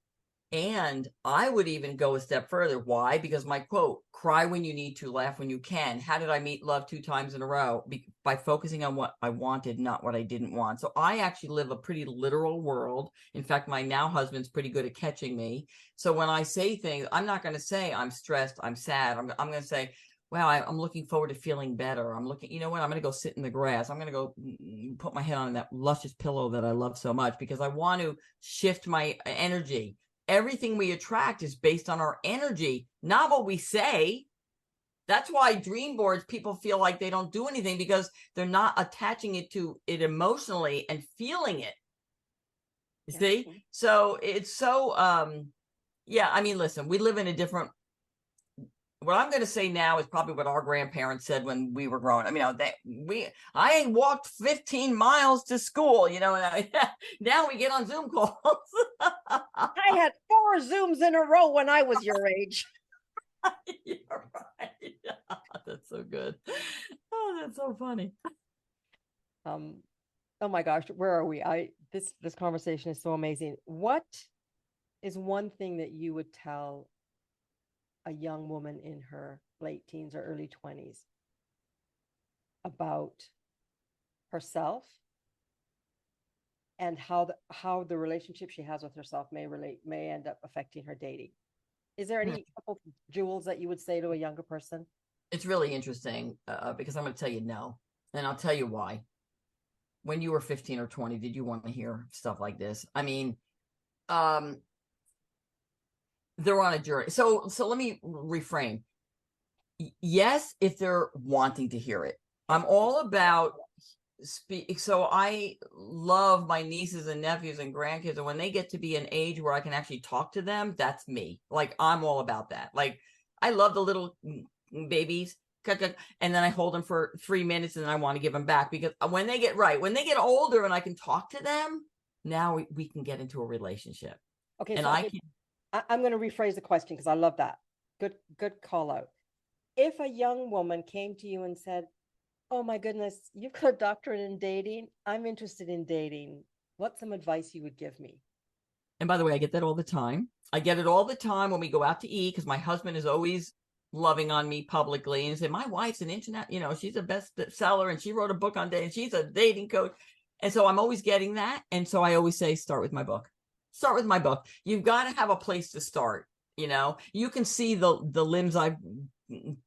And I would even go a step further. Why? Because my quote, cry when you need to, laugh when you can. How did I meet love 2 times in a row? By focusing on what I wanted, not what I didn't want. So I actually live a pretty literal world. In fact, my now husband's pretty good at catching me. So when I say things, I'm not going to say I'm stressed, I'm sad. I'm going to say, wow, I'm looking forward to feeling better. I'm looking, you know what? I'm going to go sit in the grass. I'm going to go put my head on that luscious pillow that I love so much because I want to shift my energy. Everything we attract is based on our energy, not what we say. That's why dream boards, people feel like they don't do anything because they're not attaching it to it emotionally and feeling it. You Yeah. see? So it's so yeah, I mean, listen, we live in a different what I'm going to say now is probably what our grandparents said when we were growing. I mean, I ain't walked 15 miles to school, now we get on Zoom calls. I had 4 Zooms in a row when I was your age. You're right. That's so good. Oh, that's so funny. Um, oh my gosh, where are we? This conversation is so amazing. What is one thing that you would tell a young woman in her late teens or early 20s about herself and how the relationship she has with herself may end up affecting her dating? Is there any couple jewels that you would say to a younger person? It's really interesting because I'm going to tell you no, and I'll tell you why. When you were 15 or 20, did you want to hear stuff like this? I mean, um, they're on a journey. So let me reframe. Yes, if they're wanting to hear it. I'm all about speak. So I love my nieces and nephews and grandkids, and when they get to be an age where I can actually talk to them, that's me. Like I'm all about that. Like I love the little babies, and then I hold them for 3 minutes, and then I want to give them back because when they get older, and I can talk to them, now we can get into a relationship. Okay, And so I okay, can. I'm going to rephrase the question because I love that. Good call out. If a young woman came to you and said, "Oh my goodness, you've got a doctorate in dating. I'm interested in dating. What's some advice you would give me?" And by the way, I get that all the time. I get it all the time when we go out to eat because my husband is always loving on me publicly and say, my wife's an internet, she's a bestseller and she wrote a book on dating. She's a dating coach. And so I'm always getting that. And so I always say, start with my book. Start with my book. You've got to have a place to start. You can see the limbs I've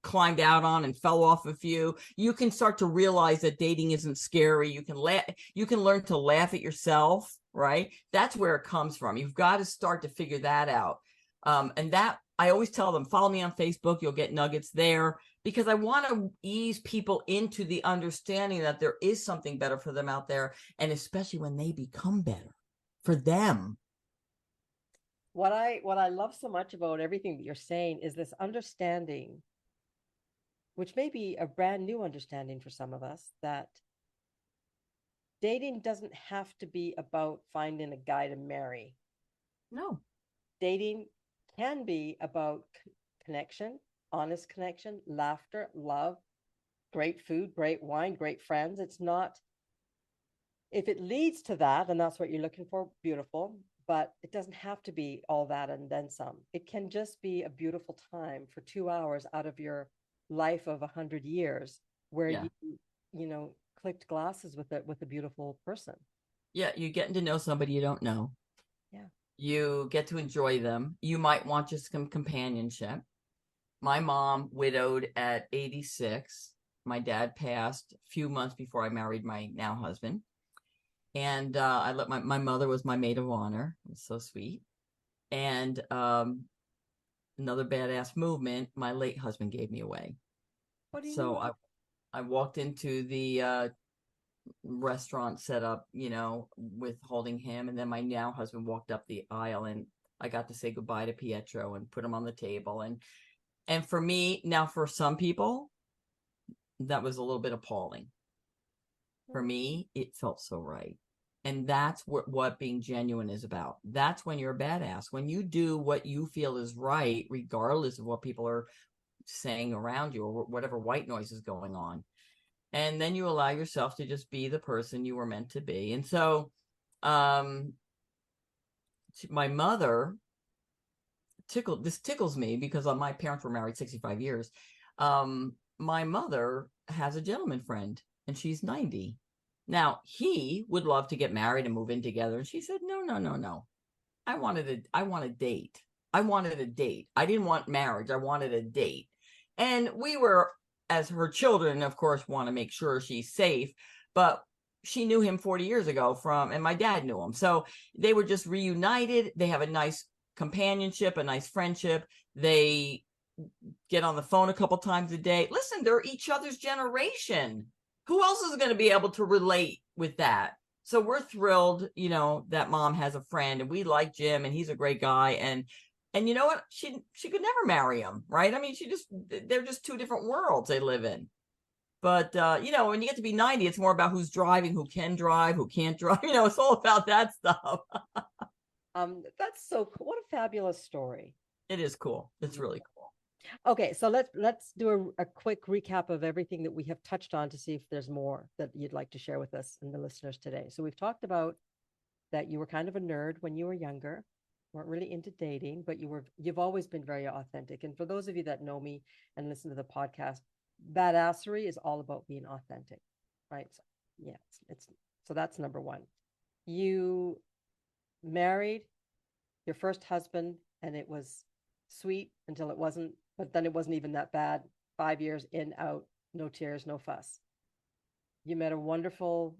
climbed out on and fell off a few. You can start to realize that dating isn't scary. You can learn to laugh at yourself, right? That's where it comes from. You've got to start to figure that out. And that I always tell them, follow me on Facebook. You'll get nuggets there because I want to ease people into the understanding that there is something better for them out there. And especially when they become better for them. What I love so much about everything that you're saying is this understanding, which may be a brand new understanding for some of us, that dating doesn't have to be about finding a guy to marry. No. Dating can be about connection, honest connection, laughter, love, great food, great wine, great friends. It's not, if it leads to that and that's what you're looking for, beautiful, but it doesn't have to be all that and then some. It can just be a beautiful time for 2 hours out of your life of 100 years where Yeah. you know, clicked glasses with a beautiful person. Yeah. You're getting to know somebody you don't know. Yeah. You get to enjoy them. You might want just some companionship. My mom widowed at 86. My dad passed a few months before I married my now husband. And I let my mother was my maid of honor. It was so sweet. And another badass movement, my late husband gave me away. What do you So mean? I walked into the restaurant set up, with holding him. And then my now husband walked up the aisle and I got to say goodbye to Pietro and put him on the table. And for me, now for some people, that was a little bit appalling. For me, it felt so right. And that's what being genuine is about. That's when you're a badass. When you do what you feel is right, regardless of what people are saying around you or whatever white noise is going on. And then you allow yourself to just be the person you were meant to be. And so um my mother tickles me because my parents were married 65 years. My mother has a gentleman friend and she's 90. Now he would love to get married and move in together. And she said, no, no, no, no. I want a date. I wanted a date. I didn't want marriage. I wanted a date. And we were, as her children, of course, want to make sure she's safe. But she knew him 40 years ago and my dad knew him. So they were just reunited. They have a nice companionship, a nice friendship. They get on the phone a couple times a day. Listen, they're each other's generation. Who else is going to be able to relate with that? So we're thrilled, that mom has a friend and we like Jim and he's a great guy. And you know what? She could never marry him, right? I mean, they're just two different worlds they live in. But, when you get to be 90, it's more about who's driving, who can drive, who can't drive. It's all about that stuff. That's so cool. What a fabulous story. It is cool. It's really cool. Okay, so let's do a quick recap of everything that we have touched on to see if there's more that you'd like to share with us and the listeners today. So we've talked about that you were kind of a nerd when you were younger, weren't really into dating, but you've always been very authentic. And for those of you that know me and listen to the podcast, badassery is all about being authentic, right? So, yeah, so that's number one. You married your first husband, and it was sweet until it wasn't, but then it wasn't even that bad. 5 years in, out, no tears, no fuss. You met a wonderful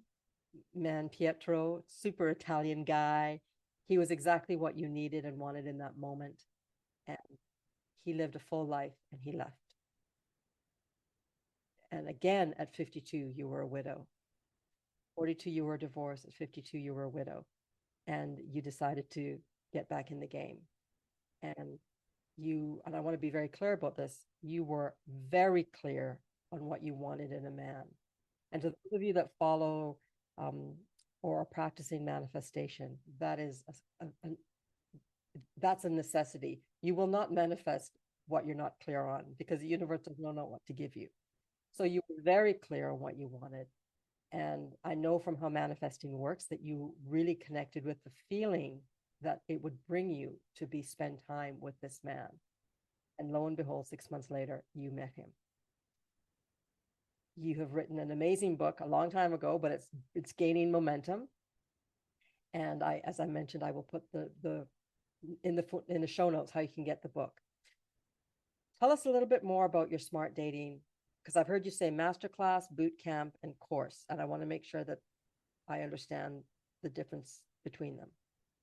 man, Pietro, super Italian guy. He was exactly what you needed and wanted in that moment. And he lived a full life and he left. And again, at 52, you were a widow. 42, you were divorced. At 52, you were a widow. And you decided to get back in the game. And I want to be very clear about this, you were very clear on what you wanted in a man. And to those of you that follow or are practicing manifestation, that's a necessity. You will not manifest what you're not clear on because the universe does not know what to give you. So you were very clear on what you wanted. And I know from how manifesting works that you really connected with the feeling that it would bring you to spend time with this man. And lo and behold, 6 months later, you met him. You have written an amazing book a long time ago, but it's gaining momentum. And as I mentioned, I will put in the show notes how you can get the book. Tell us a little bit more about your smart dating, because I've heard you say masterclass, boot camp, and course, and I want to make sure that I understand the difference between them.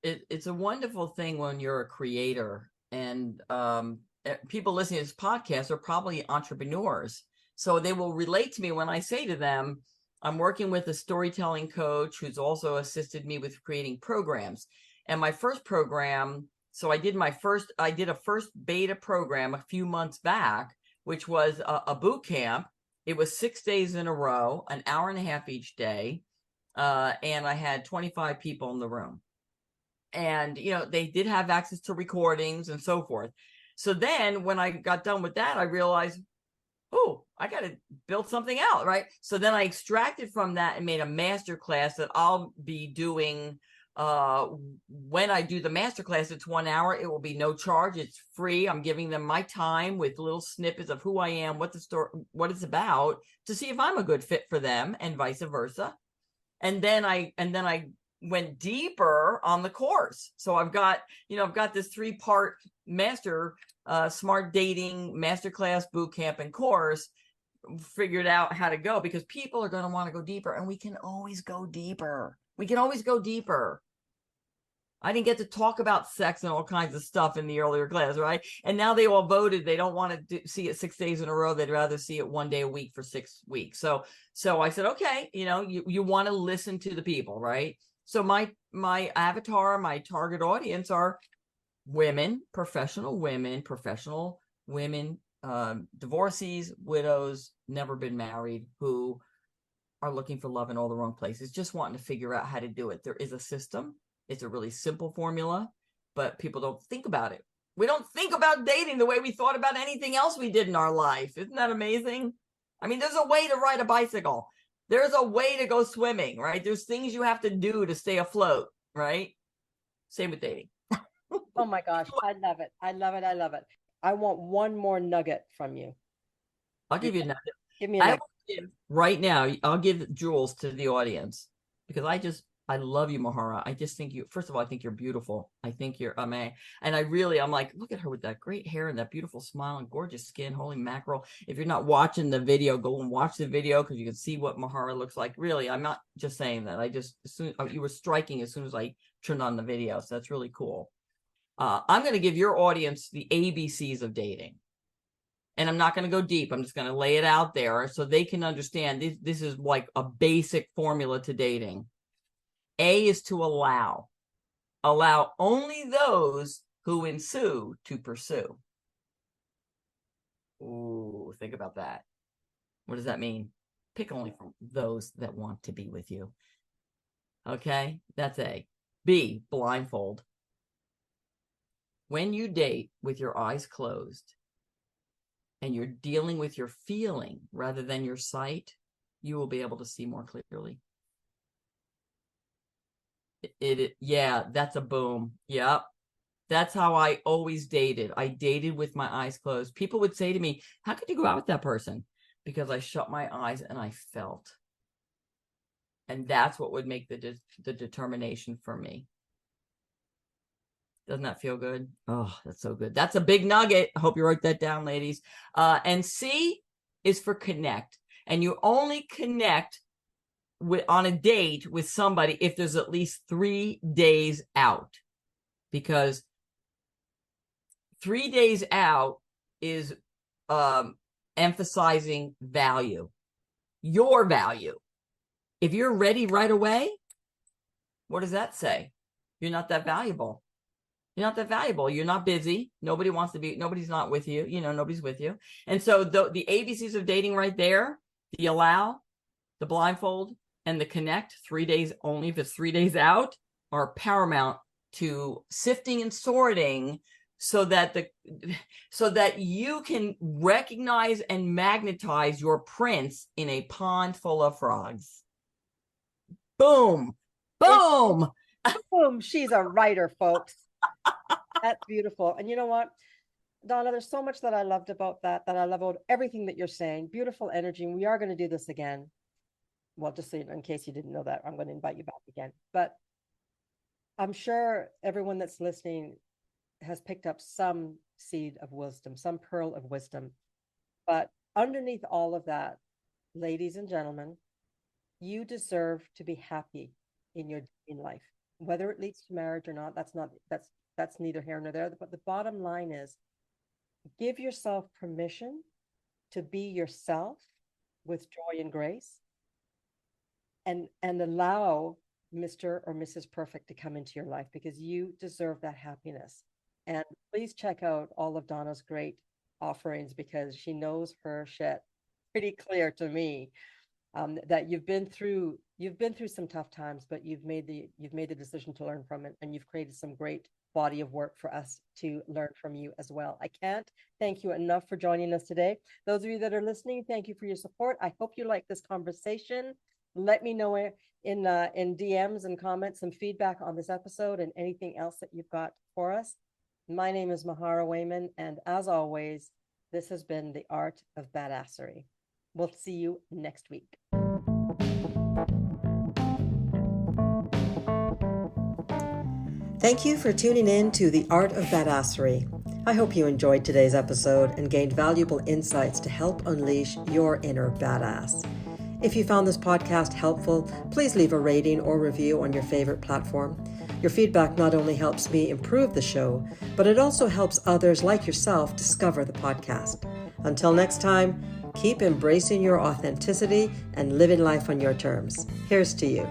It's a wonderful thing when you're a creator, and people listening to this podcast are probably entrepreneurs. So they will relate to me when I say to them, I'm working with a storytelling coach who's also assisted me with creating programs. And my first program, so I did a first beta program a few months back, which was a boot camp. It was 6 days in a row, an hour and a half each day. and I had 25 people in the room. And, they did have access to recordings and so forth. So then when I got done with that, I realized, oh, I got to build something out, right? So then I extracted from that and made a master class that I'll be doing. When I do the master class, it's 1 hour. It will be no charge. It's free. I'm giving them my time with little snippets of who I am, what the story, what it's about, to see if I'm a good fit for them, and vice versa. And then I went deeper on the course. So I've got this 3-part master smart dating masterclass boot camp and course, figured out how to go, because people are going to want to go deeper, and we can always go deeper. I didn't get to talk about sex and all kinds of stuff in the earlier class, right? And now they all voted they don't want to see it 6 days in a row. They'd rather see it 1 day a week for 6 weeks. So I said, okay, you want to listen to the people, right? So my avatar, my target audience are women, professional women, divorcees, widows, never been married, who are looking for love in all the wrong places, just wanting to figure out how to do it. There is a system. It's a really simple formula, but people don't think about it. We don't think about dating the way we thought about anything else we did in our life. Isn't that amazing? I mean, there's a way to ride a bicycle. There's a way to go swimming, right? There's things you have to do to stay afloat, right? Same with dating. Oh my gosh, I love it. I love it. I love it. I want one more nugget from you. I'll give you a nugget. Give me a I nugget. will give right now. I'll give jewels to the audience, because I love you, Mahara. I just think first of all, I think you're beautiful. I think you're and I'm like, look at her with that great hair and that beautiful smile and gorgeous skin. Holy mackerel. If you're not watching the video, go and watch the video, because you can see what Mahara looks like. Really, I'm not just saying that. You were striking as soon as I turned on the video. So that's really cool. I'm going to give your audience the A.B.C.s of dating. And I'm not going to go deep. I'm just going to lay it out there so they can understand. This is like a basic formula to dating. A is to allow. Allow only those who ensue to pursue. Ooh, think about that. What does that mean? Pick only from those that want to be with you. Okay, that's A. B, blindfold. When you date with your eyes closed and you're dealing with your feeling rather than your sight, you will be able to see more clearly. Yeah, that's a boom. Yep. That's how I always dated. I dated with my eyes closed. People would say to me, how could you go out with that person? Because I shut my eyes and I felt. And that's what would make the determination for me. Doesn't that feel good? Oh, that's so good. That's a big nugget. I hope you wrote that down, ladies. And C is for connect. And you only connect on a date with somebody if there's at least 3 days out. Because 3 days out is emphasizing value, your value. If you're ready right away, what does that say? You're not that valuable. You're not that valuable. You're not busy. Nobody's not with you. Nobody's with you. And so the A.B.C.s of dating right there, the allow, the blindfold, and the connect, 3 days only if it's 3 days out, are paramount to sifting and sorting so that you can recognize and magnetize your prince in a pond full of frogs. Boom. Boom. Boom. She's a writer, folks. That's beautiful. And you know what, Donna, there's so much that I loved about that I love about everything that you're saying. Beautiful energy. And we are going to do this again. Well, just so in case you didn't know that, I'm going to invite you back again. But I'm sure everyone that's listening has picked up some seed of wisdom, some pearl of wisdom. But underneath all of that, ladies and gentlemen, you deserve to be happy in your life, whether it leads to marriage or not. That's neither here nor there. But the bottom line is, give yourself permission to be yourself with joy and grace, and allow Mr. or Mrs. Perfect to come into your life, because you deserve that happiness. And please check out all of Donna's great offerings, because she knows her shit pretty clear to me. that you've been through some tough times, but you've made the decision to learn from it, and you've created some great body of work for us to learn from you as well. I can't thank you enough for joining us today. Those of you that are listening, thank you for your support. I hope you like this conversation. Let me know in DMs and comments some feedback on this episode and anything else that you've got for us. My name is Mahara Wayman, and as always, this has been the Art of Badassery. We'll see you next week. Thank you for tuning in to The Art of Badassery. I hope you enjoyed today's episode and gained valuable insights to help unleash your inner badass. If you found this podcast helpful, please leave a rating or review on your favorite platform. Your feedback not only helps me improve the show, but it also helps others like yourself discover the podcast. Until next time, keep embracing your authenticity and living life on your terms. Here's to you.